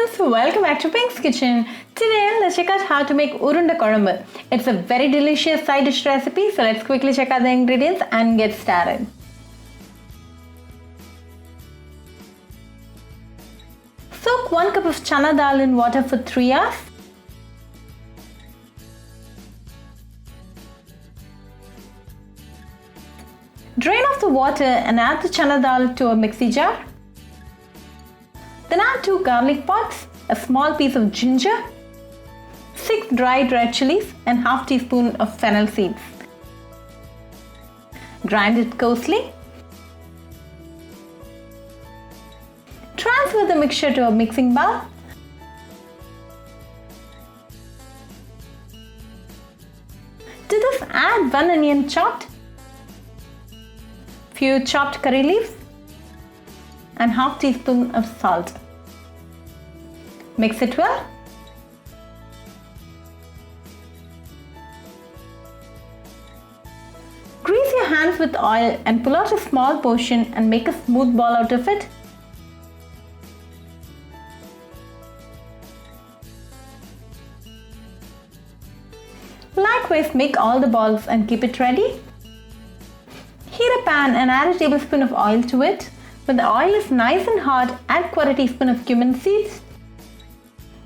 friends, welcome back to Pink's Kitchen. Today let's check out how to make Urundai Kulambu. It's a very delicious side dish recipe, so let's quickly check out the ingredients and get started. Soak 1 cup of chana dal in water for 3 hours. Drain off the water and add the chana dal to a mixie jar. Then add 2 garlic pods, a small piece of ginger, 6 dried red chillies and half teaspoon of fennel seeds. Grind it coarsely. Transfer the mixture to a mixing bowl. To this, add 1 onion chopped, few chopped curry leaves, and half teaspoon of salt. Mix it well. Grease your hands with oil and pull out a small portion and make a smooth ball out of it. Likewise, make all the balls and keep it ready. Heat a pan and add a tablespoon of oil to it. When the oil is nice and hot, add 1/4 teaspoon of cumin seeds.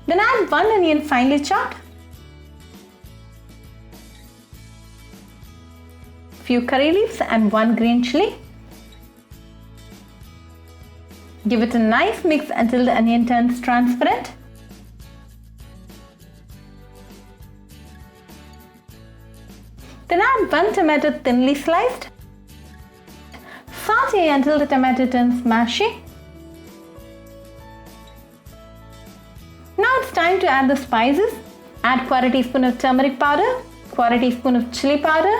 Then add 1 onion finely chopped, few curry leaves and 1 green chilli. Give it a nice mix until the onion turns transparent. Then add 1 tomato thinly sliced. Saute until the tomato turns mushy. Now it's time to add the spices. Add 1/4 teaspoon of turmeric powder, 1/4 teaspoon of chili powder,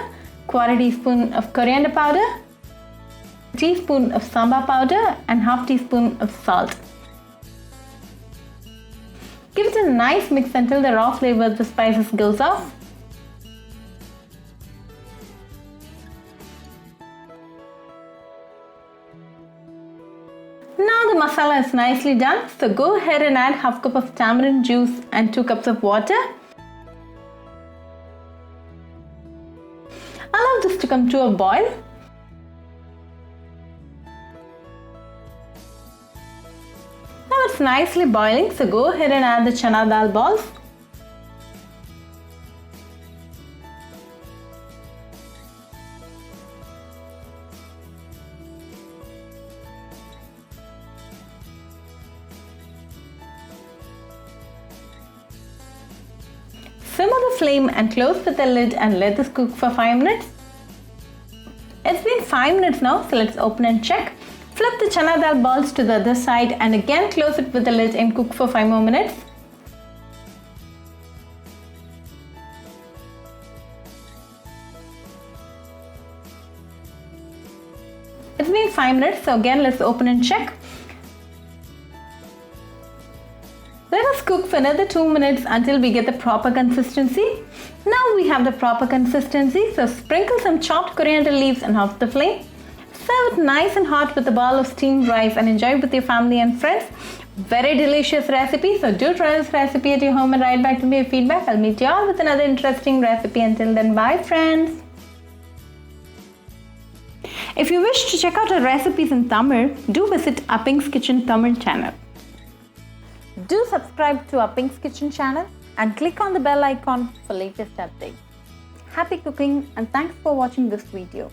1/4 teaspoon of coriander powder, a teaspoon of sambar powder and half teaspoon of salt. Give it a nice mix until the raw flavor of the spices goes off. Now the masala is nicely done, so go ahead and add half cup of tamarind juice and 2 cups of water. Allow this to come to a boil. Now it's nicely boiling, so go ahead and add the chana dal balls. Simmer the flame and close with the lid and let this cook for 5 minutes. It's been 5 minutes now, so let's open and check. Flip the chana dal balls to the other side and again close it with the lid and cook for 5 more minutes. It's been 5 minutes, so again let's open and check. Let us cook for another 2 minutes until we get the proper consistency. Now we have the proper consistency, so sprinkle some chopped coriander leaves and off the flame. Serve it nice and hot with a bowl of steamed rice and enjoy with your family and friends. Very delicious recipe, so do try this recipe at your home and write back to me your feedback. I'll meet you all with another interesting recipe. Until then, bye friends. If you wish to check out our recipes in Tamil, do visit our Pink's Kitchen Tamil channel. Do subscribe to our Pink's Kitchen channel and click on the bell icon for latest updates. Happy cooking and thanks for watching this video.